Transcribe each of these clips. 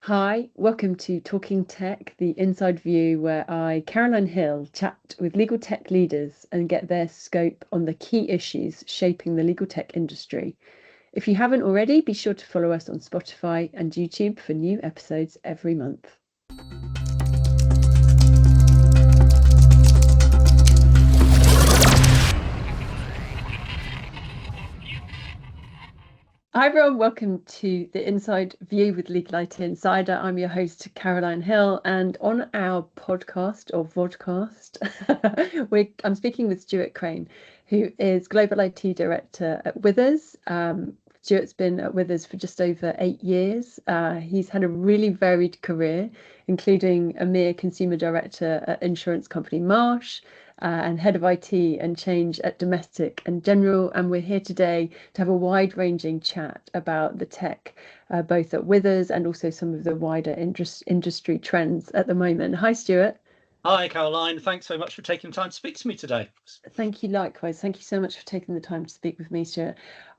Hi, welcome to Talking Tech, the inside view where I, Caroline Hill, chat with legal tech leaders and get their scope on the key issues shaping the legal tech industry. If you haven't already, be sure to follow us on Spotify and YouTube for new episodes every month. Hi everyone, welcome to the Inside View with Legal IT Insider. I'm your host, Caroline Hill, and on our podcast or vodcast, I'm speaking with Stewart Crane, who is Global IT Director at Withers. Stuart's been at Withers for just over 8 years. He's had a really varied career, including EMEA Consumer Director at insurance company Marsh, and Head of IT and Change at Domestic and General. And we're here today to have a wide-ranging chat about the tech, both at Withers and also some of the wider industry trends at the moment. Hi, Stuart. Hi, Caroline. Thanks very much for taking the time to speak to me today. Thank you, likewise. Thank you so much for taking the time to speak with me, Stuart.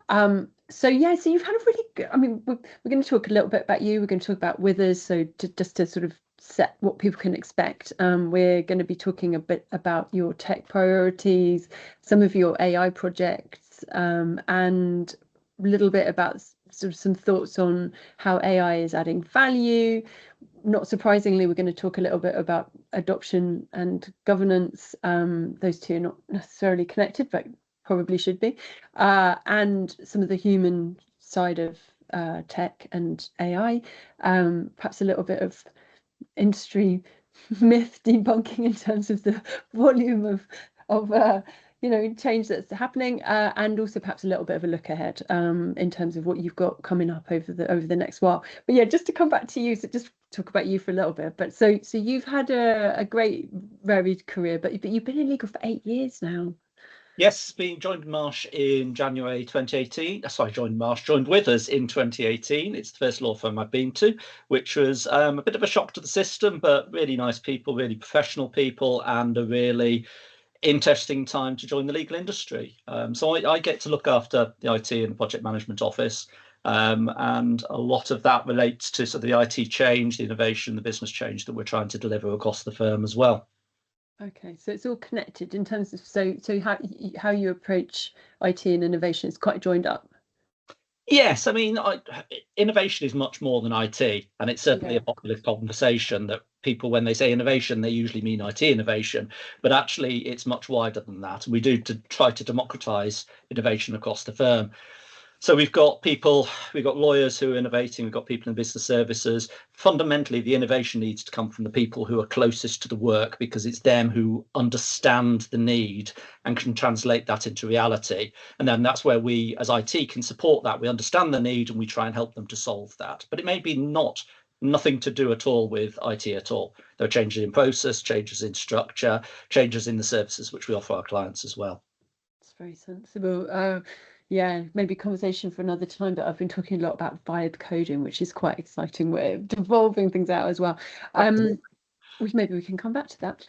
So you've had a really good, we're going to talk a little bit about you. We're going to talk about Withers. So just to sort of set what people can expect, we're going to be talking a bit about your tech priorities, some of your AI projects, and a little bit about sort of some thoughts on how AI is adding value. Not surprisingly, we're going to talk a little bit about adoption and governance. Those two are not necessarily connected, but probably should be, and some of the human side of tech and AI, perhaps a little bit of industry myth debunking in terms of the volume of change that's happening, and also perhaps a little bit of a look ahead in terms of what you've got coming up over the next while. But yeah, just to come back to you, so just talk about you for a little bit. But so you've had a great varied career, but you've been in legal for 8 years now. Yes, joined Marsh in January 2018. Sorry, joined Withers in 2018. It's the first law firm I've been to, which was a bit of a shock to the system, but really nice people, really professional people, and a really interesting time to join the legal industry. So I get to look after the IT and the project management office. And a lot of that relates to sort of the IT change, the innovation, the business change that we're trying to deliver across the firm as well. Okay, so it's all connected in terms of so how you approach IT and innovation is quite joined up. Yes, I mean, innovation is much more than IT, and it's certainly Yeah. a popular conversation that people, when they say innovation, they usually mean IT innovation, but actually it's much wider than that. And we do to try to democratise innovation across the firm. So we've got lawyers who are innovating, we've got people in business services. Fundamentally, the innovation needs to come from the people who are closest to the work, because it's them who understand the need and can translate that into reality. And then that's where we, as IT, can support that. We understand the need and we try and help them to solve that. But it may be nothing to do at all with IT at all. There are changes in process, changes in structure, changes in the services which we offer our clients as well. It's very sensible. Yeah, maybe conversation for another time, but I've been talking a lot about vibe coding, which is quite exciting way of evolving things out as well. Which maybe we can come back to that.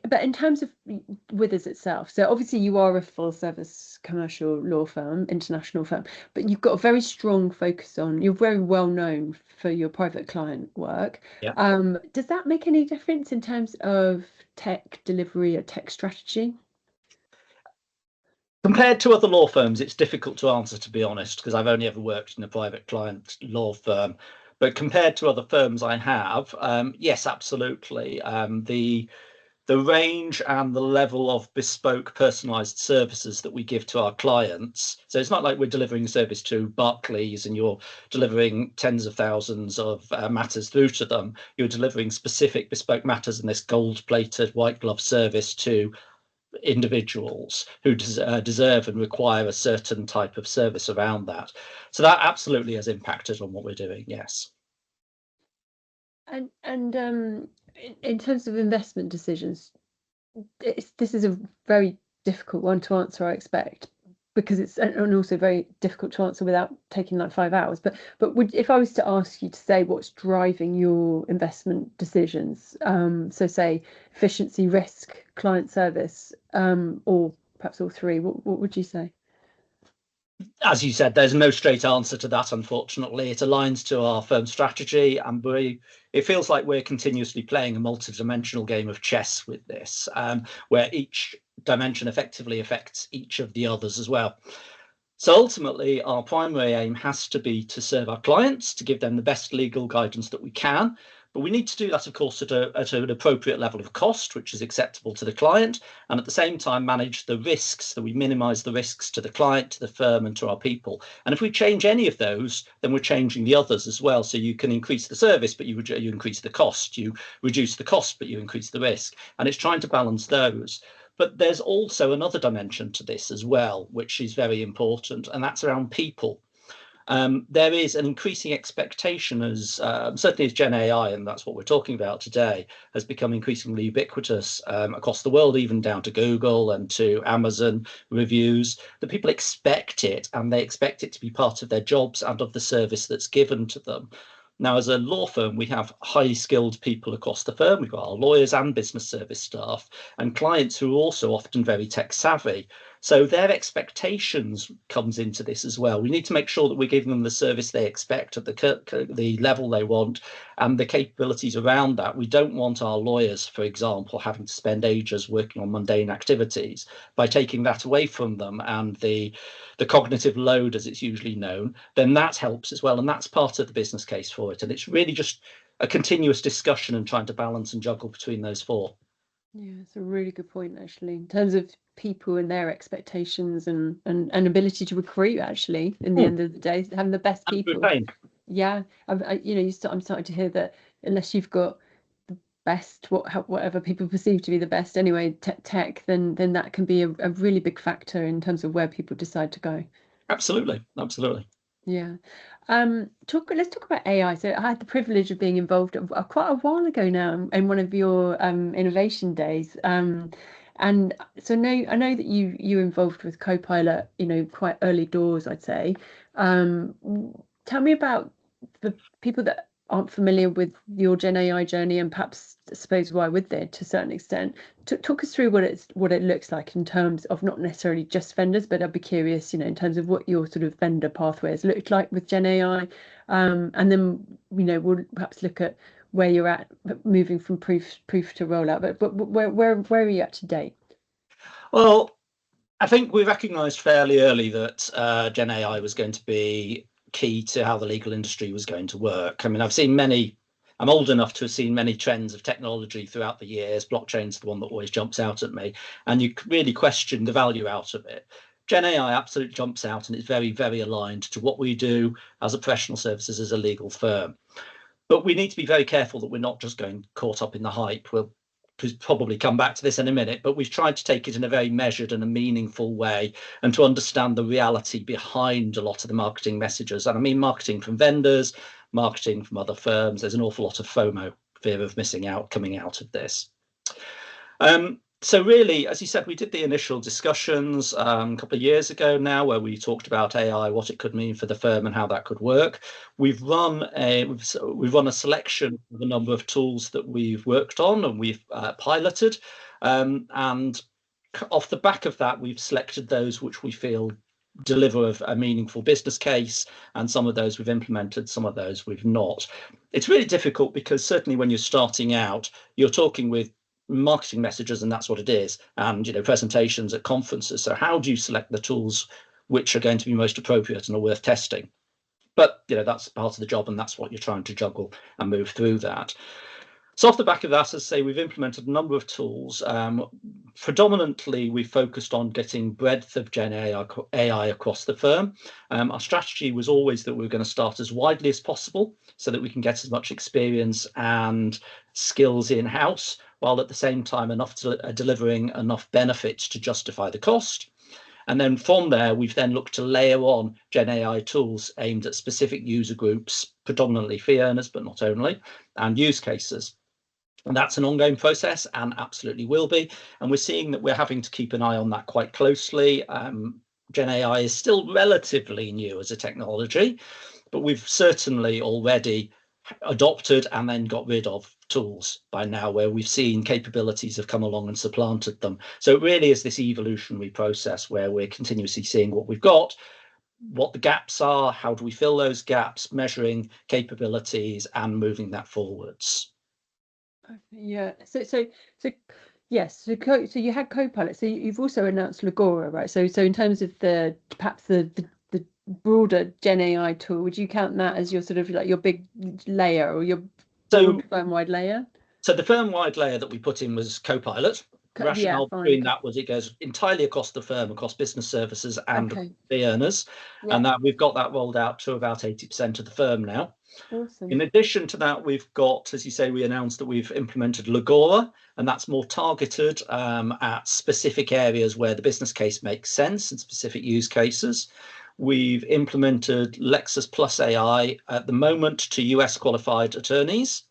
But in terms of Withers itself, so obviously you are a full service commercial law firm, international firm, but you've got a very strong focus on, you're very well known for your private client work. Yeah. Does that make any difference in terms of tech delivery or tech strategy? Compared to other law firms, it's difficult to answer, to be honest, because I've only ever worked in a private client law firm. But compared to other firms I have, yes, absolutely. The range and the level of bespoke personalized services that we give to our clients. So it's not like we're delivering a service to Barclays and you're delivering tens of thousands of matters through to them. You're delivering specific bespoke matters in this gold-plated white glove service to individuals who deserve and require a certain type of service around that. So that absolutely has impacted on what we're doing, yes. And in terms of investment decisions, this is a very difficult one to answer, I expect, because it's and also very difficult to answer without taking like 5 hours. But if I was to ask you to say what's driving your investment decisions, so say efficiency, risk, client service, or perhaps all three, what would you say? As you said, there's no straight answer to that, unfortunately. It aligns to our firm strategy, and it feels like we're continuously playing a multi-dimensional game of chess with this, where each dimension effectively affects each of the others as well. So ultimately, our primary aim has to be to serve our clients, to give them the best legal guidance that we can. But we need to do that, of course, at an appropriate level of cost, which is acceptable to the client, and at the same time manage the risks, that we minimise the risks to the client, to the firm, and to our people. And if we change any of those, then we're changing the others as well. So you can increase the service, but you increase the cost. You reduce the cost, but you increase the risk. And it's trying to balance those. But there's also another dimension to this as well, which is very important, and that's around people. There is an increasing expectation, as certainly as GenAI, and that's what we're talking about today, has become increasingly ubiquitous across the world, even down to Google and to Amazon reviews, that people expect it, and they expect it to be part of their jobs and of the service that's given to them. Now, as a law firm, we have highly skilled people across the firm. We've got our lawyers and business service staff, and clients who are also often very tech savvy. So their expectations comes into this as well. We need to make sure that we're giving them the service they expect at the level they want, and the capabilities around that. We don't want our lawyers, for example, having to spend ages working on mundane activities. By taking that away from them, and the cognitive load, as it's usually known, then that helps as well. And that's part of the business case for it. And it's really just a continuous discussion and trying to balance and juggle between those four. Yeah, it's a really good point, actually, in terms of people and their expectations and ability to recruit, actually, in the end of the day, having the best people. Yeah, I'm starting to hear that unless you've got the best, whatever people perceive to be the best anyway, tech, then that can be a really big factor in terms of where people decide to go. Absolutely. Yeah. Let's talk about AI. So I had the privilege of being involved quite a while ago now in one of your innovation days. And so I know that you're involved with Copilot, quite early doors, I'd say. Tell me about the people that aren't familiar with your GenAI journey, and perhaps I suppose why would they to a certain extent. Talk us through what it looks like in terms of not necessarily just vendors, but I'd be curious, in terms of what your sort of vendor pathways look like with GenAI, and then we'll perhaps look at where you're at moving from proof to rollout. But where are you at to date? Well, I think we recognised fairly early that GenAI was going to be key to how the legal industry was going to work. I mean, I'm old enough to have seen many trends of technology throughout the years. Blockchain's the one that always jumps out at me, and you really question the value out of it. GenAI absolutely jumps out, and it's very, very aligned to what we do as a professional services, as a legal firm. But we need to be very careful that we're not just going caught up in the hype. We'll probably come back to this in a minute, but we've tried to take it in a very measured and a meaningful way, and to understand the reality behind a lot of the marketing messages. And I mean marketing from vendors, marketing from other firms. There's an awful lot of FOMO, fear of missing out, coming out of this. So really, as you said, we did the initial discussions a couple of years ago now, where we talked about AI, what it could mean for the firm and how that could work. We've run a selection of a number of tools that we've worked on and we've piloted. And off the back of that, we've selected those which we feel deliver a meaningful business case, and some of those we've implemented, some of those we've not. It's really difficult because certainly when you're starting out, you're talking with marketing messages, and that's what it is, and presentations at conferences. So how do you select the tools which are going to be most appropriate and are worth testing? But that's part of the job, and that's what you're trying to juggle and move through that. So off the back of that, as I say, we've implemented a number of tools. Predominantly, we focused on getting breadth of GenAI across the firm. Our strategy was always that we were going to start as widely as possible so that we can get as much experience and skills in-house, while at the same time delivering enough benefits to justify the cost. And then from there, we've then looked to layer on GenAI tools aimed at specific user groups, predominantly fee earners, but not only, and use cases. And that's an ongoing process, and absolutely will be. And we're seeing that we're having to keep an eye on that quite closely. GenAI is still relatively new as a technology, but we've certainly already adopted and then got rid of tools by now where we've seen capabilities have come along and supplanted them. So it really is this evolutionary process where we're continuously seeing what we've got, what the gaps are, how do we fill those gaps, measuring capabilities and moving that forwards. Yeah. So yes. So you had Copilot. So you've also announced Legora, right? So in terms of perhaps the broader Gen AI tool, would you count that as your sort of like your big layer or your broad firm-wide layer? So the firm-wide layer that we put in was Copilot. Yeah, Rationale fine. between that was it goes entirely across the firm, across business services and Okay. the earners, Yeah. and that we've got that rolled out to about 80% of the firm now. Awesome. In addition to that, we've got, as you say, we announced that we've implemented Legora, and that's more targeted at specific areas where the business case makes sense and specific use cases. We've implemented Lexis Plus AI at the moment to US qualified attorneys.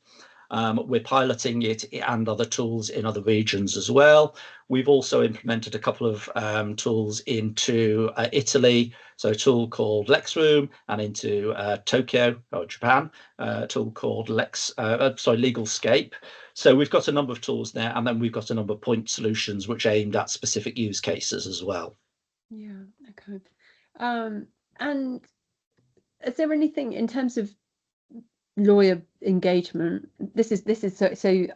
We're piloting it and other tools in other regions as well. We've also implemented a couple of tools into Italy, so a tool called LexRoom, and into Tokyo or Japan, a tool called LegalScape. So we've got a number of tools there, and then we've got a number of point solutions which are aimed at specific use cases as well. Yeah. Okay. And is there anything in terms of lawyer engagement? This is so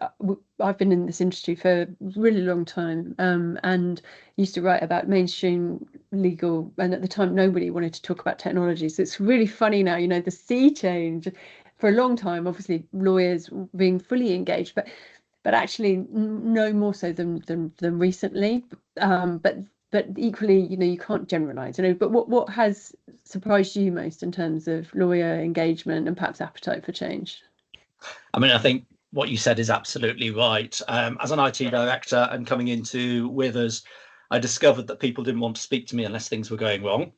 I've been in this industry for a really long time, and used to write about mainstream legal, and at the time nobody wanted to talk about technology. So it's really funny now, the sea change. For a long time, obviously lawyers being fully engaged, but actually no more so than recently. But equally, you can't generalize, but what has surprised you most in terms of lawyer engagement and perhaps appetite for change? I mean, I think what you said is absolutely right. As an IT director and coming into Withers, I discovered that people didn't want to speak to me unless things were going wrong.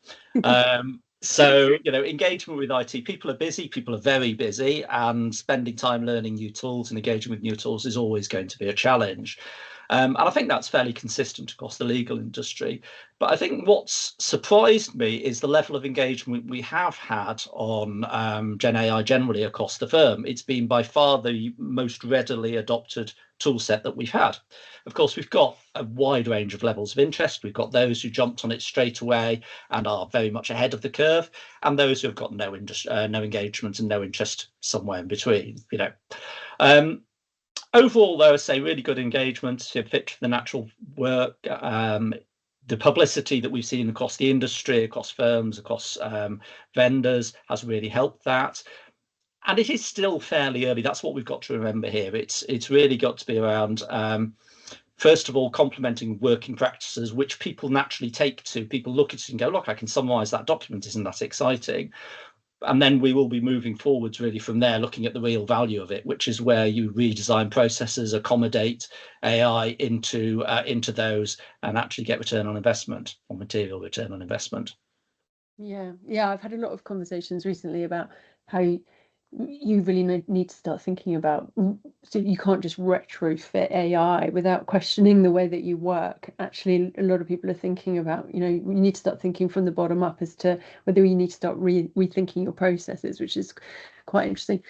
So, engagement with IT, people are busy, people are very busy, and spending time learning new tools and engaging with new tools is always going to be a challenge. And I think that's fairly consistent across the legal industry. But I think what's surprised me is the level of engagement we have had on GenAI generally across the firm. It's been by far the most readily adopted tool set that we've had. Of course, we've got a wide range of levels of interest. We've got those who jumped on it straight away and are very much ahead of the curve, and those who have got no engagement and no interest somewhere in between. Overall, though, I say really good engagement, fit for the natural work. The publicity that we've seen across the industry, across firms, across vendors has really helped that. And it is still fairly early. That's what we've got to remember here. It's really got to be around, first of all, complementing working practices, which people naturally take to. People look at it and go, look, I can summarize that document. Isn't that exciting? And then we will be moving forwards really from there, looking at the real value of it, which is where you redesign processes, accommodate AI into those, and actually get return on investment, or material return on investment. Yeah, I've had a lot of conversations recently about how you really need to start thinking about, so you can't just retrofit AI without questioning the way that you work. Actually, a lot of people are thinking about, you need to start thinking from the bottom up as to whether you need to start rethinking your processes, which is quite interesting.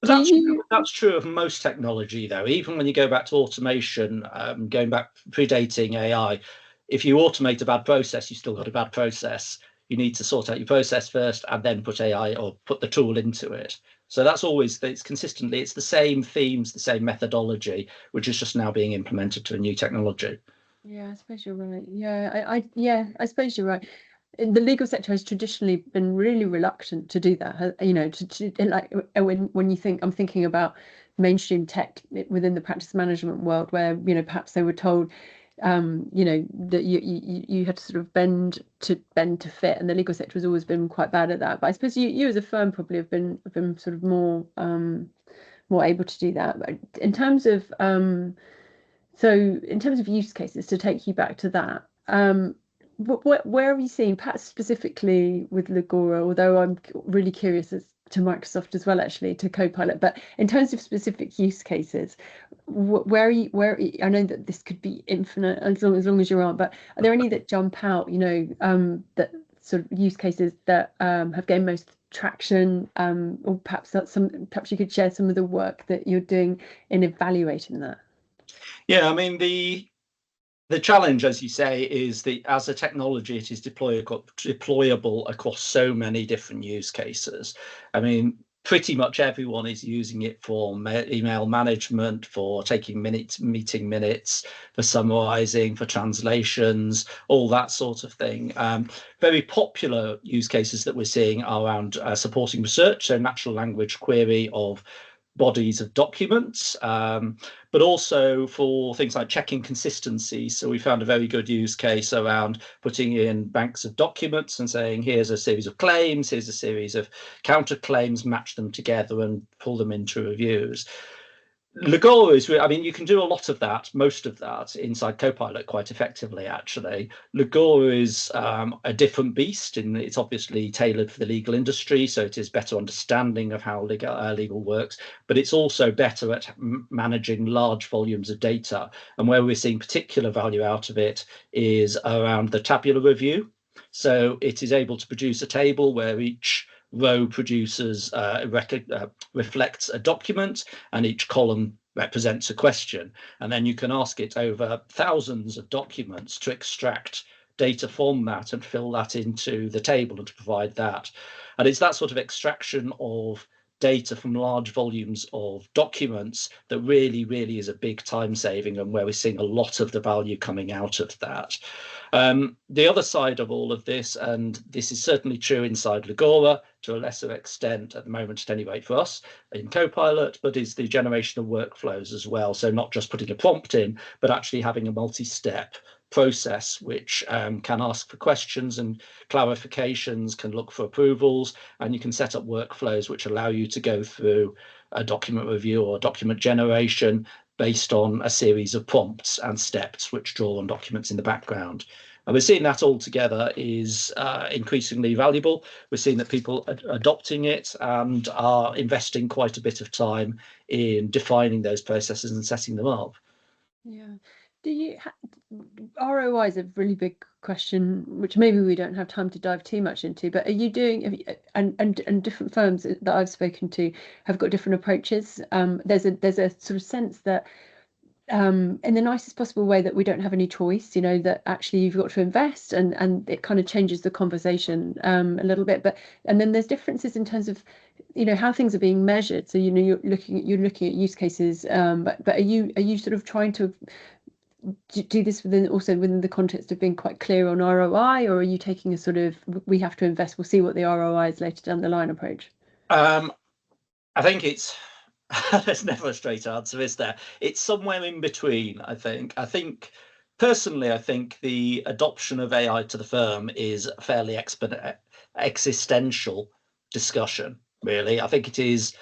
That's true of most technology, though. Even when you go back to automation, going back predating AI, if you automate a bad process, you still got a bad process. You need to sort out your process first and then put AI or put the tool into it. So that's always, it's consistently, it's the same themes, the same methodology, which is just now being implemented to a new technology. Yeah, I suppose you're right. I suppose you're right. The legal sector has traditionally been really reluctant to do that. To like when you think, I'm thinking about mainstream tech within the practice management world, where perhaps they were told, that you had to sort of bend to fit, and the legal sector has always been quite bad at that. But I suppose you as a firm probably have been sort of more able to do that. But in terms of use cases, to take you back to that, where are you seeing, perhaps specifically with Legora, although I'm really curious as to Microsoft as well, actually, to Copilot, but in terms of specific use cases, where I know that this could be infinite as long as you aren't, but are there any that jump out, that sort of use cases that have gained most traction, or perhaps perhaps you could share some of the work that you're doing in evaluating that? Yeah, I mean, The challenge, as you say, is that as a technology, it is deployable across so many different use cases. I mean, pretty much everyone is using it for email management, for taking meeting minutes, for summarizing, for translations, all that sort of thing. Very popular use cases that we're seeing are around supporting research, so natural language query of bodies of documents, but also for things like checking consistency. So we found a very good use case around putting in banks of documents and saying, here's a series of claims, here's a series of counterclaims, match them together and pull them into reviews. Legora is, I mean, you can do a lot of that, most of that inside Copilot quite effectively, actually. Legora is a different beast, and it's obviously tailored for the legal industry, so it is better understanding of how legal works, but it's also better at managing large volumes of data. And where we're seeing particular value out of it is around the tabular review. So it is able to produce a table where each row produces reflects a document, and each column represents a question. And then you can ask it over thousands of documents to extract data from that and fill that into the table and to provide that. And it's that sort of extraction of data from large volumes of documents that really, really is a big time saving, and where we're seeing a lot of the value coming out of that. The other side of all of this, and this is certainly true inside Legora to a lesser extent at the moment, at any rate for us in Copilot, but is the generation of workflows as well. So not just putting a prompt in, but actually having a multi-step process which can ask for questions and clarifications, can look for approvals, and you can set up workflows which allow you to go through a document review or document generation based on a series of prompts and steps which draw on documents in the background. And we're seeing that all together is increasingly valuable. We're seeing that people are adopting it and are investing quite a bit of time in defining those processes and setting them up. Yeah. Do you ROI is a really big question, which maybe we don't have time to dive too much into, but are you doing, and different firms that I've spoken to have got different approaches. There's a sort of sense that in the nicest possible way that we don't have any choice, that actually you've got to invest, and it kind of changes the conversation a little bit. And then there's differences in terms of how things are being measured. So you're looking at use cases, but are you sort of trying to do this within the context of being quite clear on ROI, or are you taking a sort of, we have to invest, we'll see what the ROI is later down the line approach? I think it's there's never a straight answer, is there? It's somewhere in between, I think. Personally, I think the adoption of AI to the firm is a fairly existential discussion, really. I think it is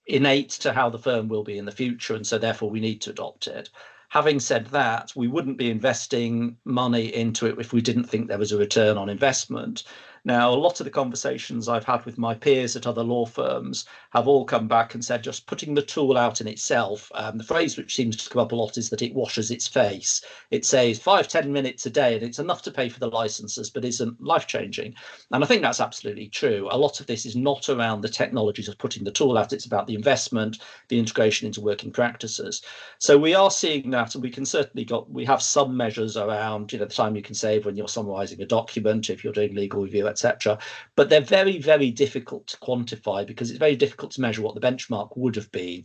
innate to how the firm will be in the future, and so therefore we need to adopt it. Having said that, we wouldn't be investing money into it if we didn't think there was a return on investment. Now, a lot of the conversations I've had with my peers at other law firms have all come back and said just putting the tool out in itself, the phrase which seems to come up a lot is that it washes its face. It says 5-10 minutes a day, and it's enough to pay for the licenses, but isn't life-changing. And I think that's absolutely true. A lot of this is not around the technologies of putting the tool out, it's about the investment, the integration into working practices. So we are seeing that, and we can certainly we have some measures around the time you can save when you're summarizing a document, if you're doing legal review, etc. But they're very, very difficult to quantify because it's very difficult to measure what the benchmark would have been.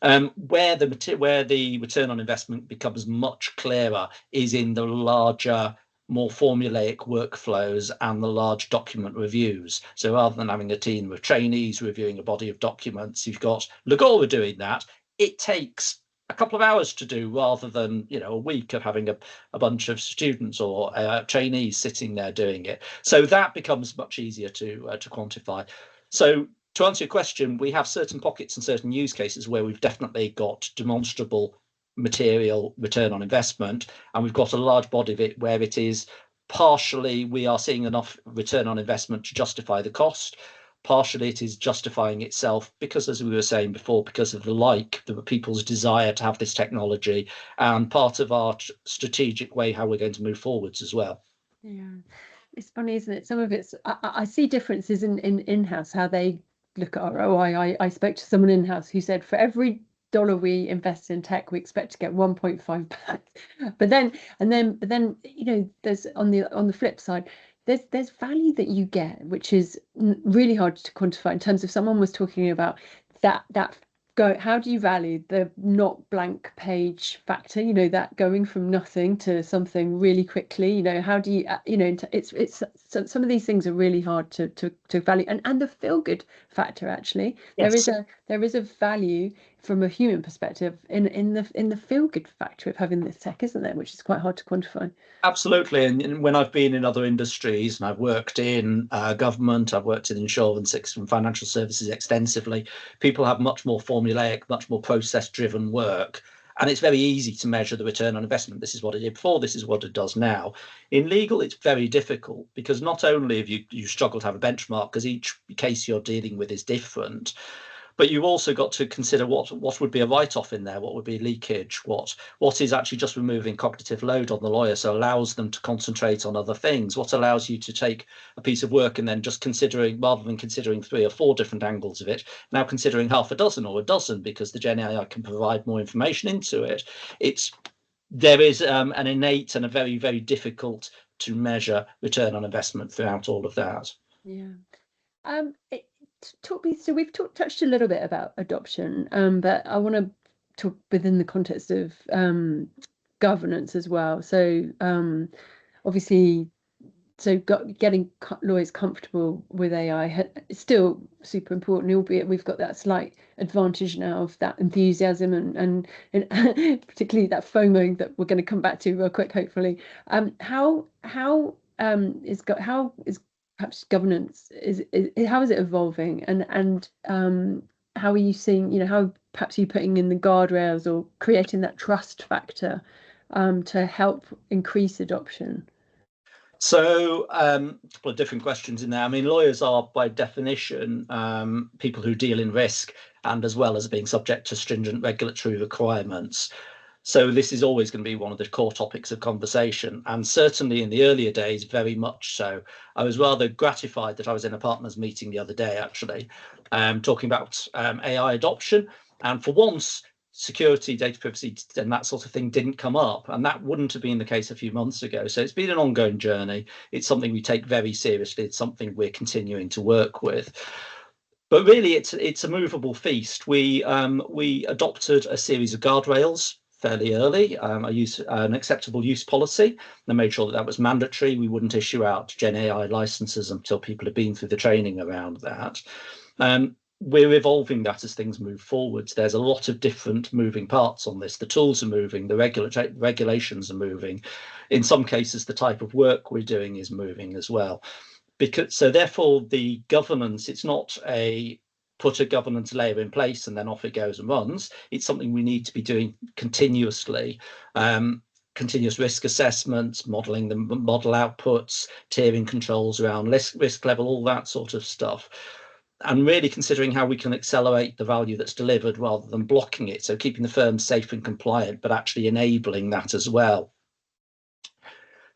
Where the return on investment becomes much clearer is in the larger, more formulaic workflows and the large document reviews. So rather than having a team of trainees reviewing a body of documents, you've got Legora doing that. It takes a couple of hours to do rather than a week of having a bunch of students or trainees sitting there doing it. So that becomes much easier to quantify. So to answer your question, we have certain pockets and certain use cases where we've definitely got demonstrable material return on investment, and we've got a large body of it where it is partially we are seeing enough return on investment to justify the cost. Partially it is justifying itself because, as we were saying before, because of the people's desire to have this technology, and part of our strategic way how we're going to move forwards as well. Yeah, it's funny, isn't it? Some of it's I see differences in in-house how they look at ROI. I spoke to someone in-house who said for every dollar we invest in tech, we expect to get 1.5 back. But then, you know, there's on the flip side, there's value that you get, which is really hard to quantify. In terms of, someone was talking about that how do you value the not blank page factor, you know, that going from nothing to something really quickly, you know, how do you, you know, it's some of these things are really hard to value. And the feel good factor, actually, Yes. there is a value from a human perspective in the feel good factor of having this tech, isn't there, which is quite hard to quantify. Absolutely. And when I've been in other industries, and I've worked in government, I've worked in insurance and financial services extensively, people have much more formulaic, much more process-driven work. And it's very easy to measure the return on investment. This is what it did before, this is what it does now. In legal, it's very difficult, because not only have you struggle to have a benchmark, because each case you're dealing with is different, but you've also got to consider what would be a write-off in there, what would be leakage, what is actually just removing cognitive load on the lawyer, so allows them to concentrate on other things, what allows you to take a piece of work and then just considering, rather than considering 3 or 4 different angles of it, now considering half a dozen or a dozen, because the GenAI can provide more information into it. There is an innate and a very, very difficult to measure return on investment throughout all of that. Yeah. Talk me, so we've touched a little bit about adoption, but I want to talk within the context of governance as well. So obviously, so getting lawyers comfortable with AI is still super important, albeit we've got that slight advantage now of that enthusiasm and particularly that FOMO that we're going to come back to real quick, hopefully. How is perhaps governance how is it evolving, and how are you seeing, you know, how perhaps you putting in the guardrails or creating that trust factor to help increase adoption? So a couple of different questions in there. I mean, lawyers are by definition people who deal in risk, and as well as being subject to stringent regulatory requirements. So this is always going to be one of the core topics of conversation, and certainly in the earlier days, very much so. I was rather gratified that I was in a partners meeting the other day, actually, talking about AI adoption, and for once, security, data privacy, and that sort of thing didn't come up, and that wouldn't have been the case a few months ago. So it's been an ongoing journey. It's something we take very seriously. It's something we're continuing to work with. But really, it's a movable feast. We adopted a series of guardrails fairly early. I used an acceptable use policy and made sure that that was mandatory. We wouldn't issue out GenAI licenses until people had been through the training around that. We're evolving that as things move forwards. There's a lot of different moving parts on this. The tools are moving, the regulations are moving. In some cases, the type of work we're doing is moving as well. So therefore, the governance, it's not put a governance layer in place and then off it goes and runs. It's something we need to be doing continuously. Continuous risk assessments, modeling the model outputs, tiering controls around risk level, all that sort of stuff. And really considering how we can accelerate the value that's delivered rather than blocking it. So keeping the firm safe and compliant, but actually enabling that as well.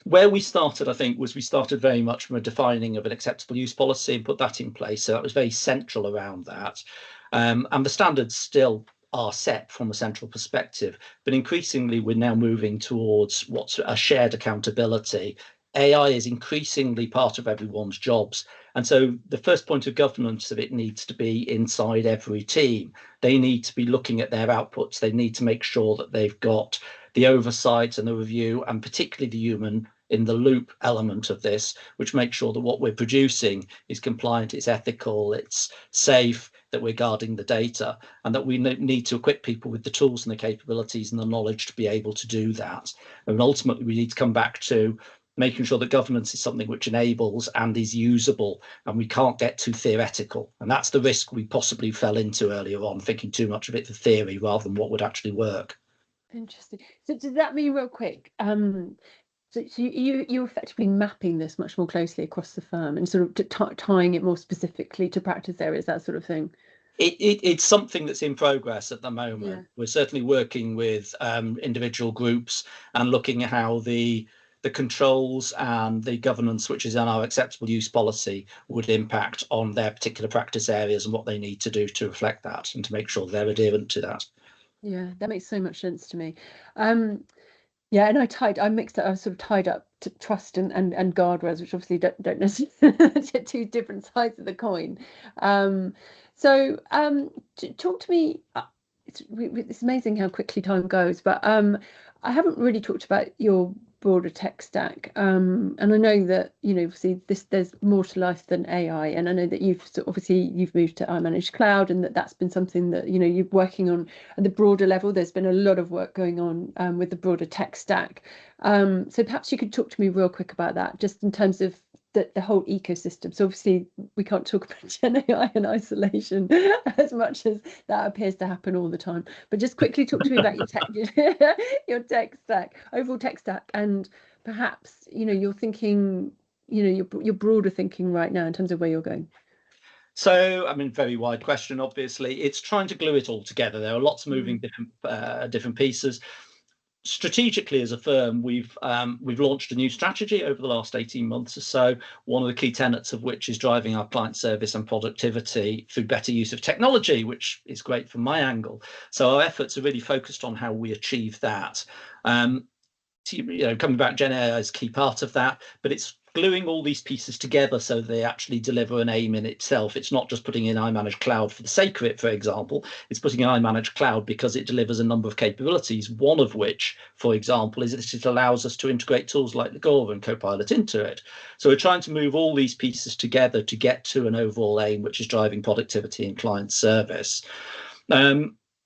Where we started, I think, was we started very much from a defining of an acceptable use policy and put that in place. So that was very central around that. And the standards still are set from a central perspective, but increasingly we're now moving towards what's a shared accountability. AI is increasingly part of everyone's jobs. And so the first point of governance of it needs to be inside every team. They need to be looking at their outputs. They need to make sure that they've got the oversight and the review, and particularly the human in the loop element of this, which makes sure that what we're producing is compliant, it's ethical, it's safe, that we're guarding the data, and that we need to equip people with the tools and the capabilities and the knowledge to be able to do that. And ultimately, we need to come back to making sure that governance is something which enables and is usable, and we can't get too theoretical. And that's the risk we possibly fell into earlier on, thinking too much of it for theory rather than what would actually work. Interesting. So does that mean, real quick, so you're effectively mapping this much more closely across the firm and sort of tying it more specifically to practice areas, that sort of thing? It's something that's in progress at the moment. Yeah. We're certainly working with individual groups and looking at how the controls and the governance, which is in our acceptable use policy, would impact on their particular practice areas and what they need to do to reflect that and to make sure they're adherent to that. Yeah, that makes so much sense to me. Yeah, and I mixed up, I was sort of tied up to trust and guardrails, which obviously don't necessarily two different sides of the coin. Um, so talk to me. It's amazing how quickly time goes, but I haven't really talked about your broader tech stack. And I know that, obviously there's more to life than AI, and I know that you've moved to iManaged Cloud, and that's been something that you're working on at the broader level. There's been a lot of work going on with the broader tech stack. So perhaps you could talk to me real quick about that, just in terms of the whole ecosystem. So obviously we can't talk about GenAI in isolation as much as that appears to happen all the time. But just quickly talk to me about your tech, your tech stack, overall tech stack, and perhaps you're thinking, your broader thinking right now in terms of where you're going. So, I mean, very wide question, obviously. It's trying to glue it all together. There are lots of moving different pieces. Strategically, as a firm, we've launched a new strategy over the last 18 months or so, one of the key tenets of which is driving our client service and productivity through better use of technology, which is great from my angle. So our efforts are really focused on how we achieve that. Coming back, GenAI is a key part of that, but it's gluing all these pieces together so they actually deliver an aim in itself. It's not just putting in iManage Cloud for the sake of it, for example. It's putting in iManage Cloud because it delivers a number of capabilities, one of which, for example, is that it allows us to integrate tools like Agora and Copilot into it. So we're trying to move all these pieces together to get to an overall aim, which is driving productivity and client service.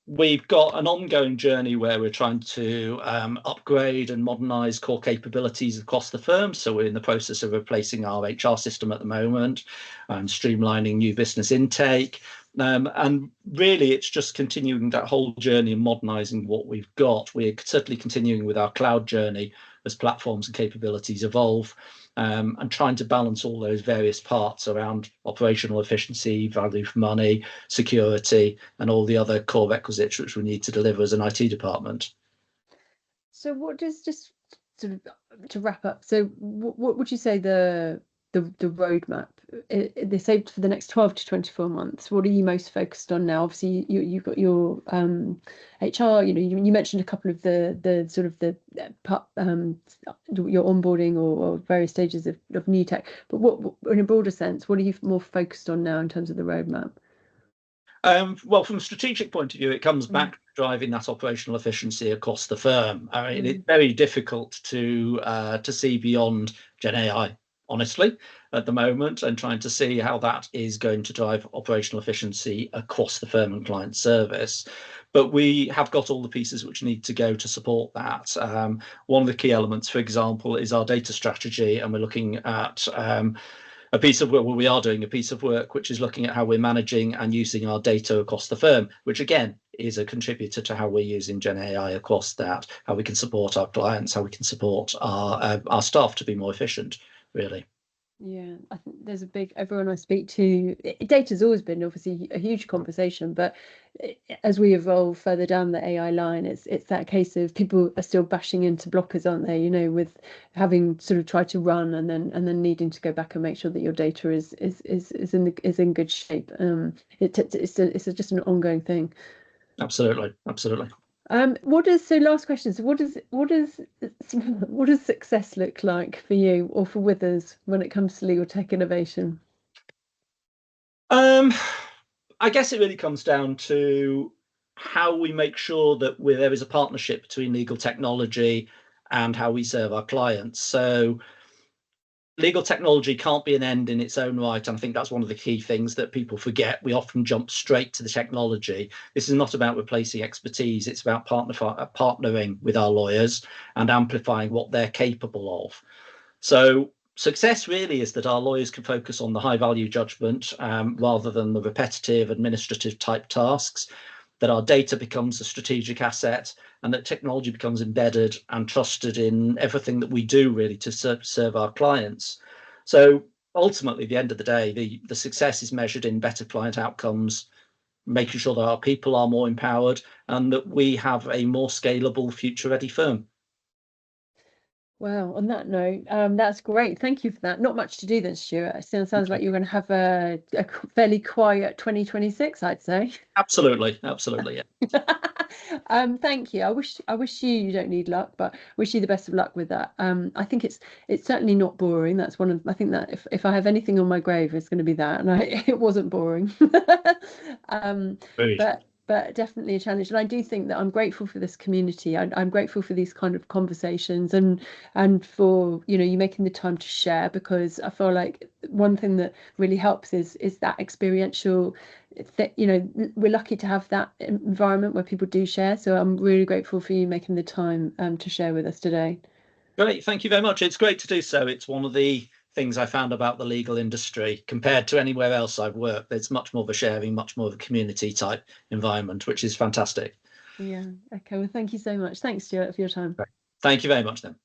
We've got an ongoing journey where we're trying to upgrade and modernize core capabilities across the firm. So we're in the process of replacing our HR system at the moment and streamlining new business intake. And really, it's just continuing that whole journey and modernizing what we've got. We're certainly continuing with our cloud journey as platforms and capabilities evolve. And trying to balance all those various parts around operational efficiency, value for money, security, and all the other core requisites which we need to deliver as an IT department. So what does, just sort of to wrap up, so what would you say the roadmap, they say for the next 12 to 24 months, what are you most focused on now? Obviously you've got your HR, you mentioned a couple of the sort of the your onboarding or various stages of new tech, but what in a broader sense, what are you more focused on now in terms of the roadmap? Well, from a strategic point of view, it comes back to driving that operational efficiency across the firm. I mean, it's very difficult to see beyond GenAI, honestly, at the moment, and trying to see how that is going to drive operational efficiency across the firm and client service. But we have got all the pieces which need to go to support that. One of the key elements, for example, is our data strategy, and we're looking at a piece of work, well, we are doing a piece of work which is looking at how we're managing and using our data across the firm, which again is a contributor to how we're using GenAI across that, how we can support our clients, how we can support our staff to be more efficient, really. Yeah, I think there's everyone I speak to, data's always been obviously a huge conversation, but as we evolve further down the AI line, it's that case of people are still bashing into blockers, aren't they? With having sort of tried to run and then needing to go back and make sure that your data is in good shape. It's just an ongoing thing. Absolutely. Last question. So what does success look like for you or for Withers when it comes to legal tech innovation? I guess it really comes down to how we make sure that there is a partnership between legal technology and how we serve our clients. So legal technology can't be an end in its own right. And I think that's one of the key things that people forget. We often jump straight to the technology. This is not about replacing expertise. It's about partnering with our lawyers and amplifying what they're capable of. So success really is that our lawyers can focus on the high value judgment rather than the repetitive administrative type tasks, that our data becomes a strategic asset, and that technology becomes embedded and trusted in everything that we do really to serve our clients. So ultimately, at the end of the day, the success is measured in better client outcomes, making sure that our people are more empowered and that we have a more scalable, future-ready firm. Well, on that note, that's great. Thank you for that. Not much to do then, Stuart. It sounds like you're going to have a fairly quiet 2026, I'd say. Absolutely, yeah. Thank you. I wish you don't need luck, but wish you the best of luck with that. I think it's certainly not boring. That's one of, I think that if I have anything on my grave, it's going to be that, and it wasn't boring. um, Very. but definitely a challenge. And I do think that I'm grateful for this community. I'm grateful for these kind of conversations, and for, you know, you making the time to share, because I feel like one thing that really helps is that experiential. You know, we're lucky to have that environment where people do share. So I'm really grateful for you making the time to share with us today. Great, thank you very much. It's great to do so. It's one of the things I found about the legal industry compared to anywhere else I've worked. It's much more of a sharing, much more of a community type environment, which is fantastic. Yeah. Okay. Well, thank you so much. Thanks, Stuart, for your time. Thank you very much then.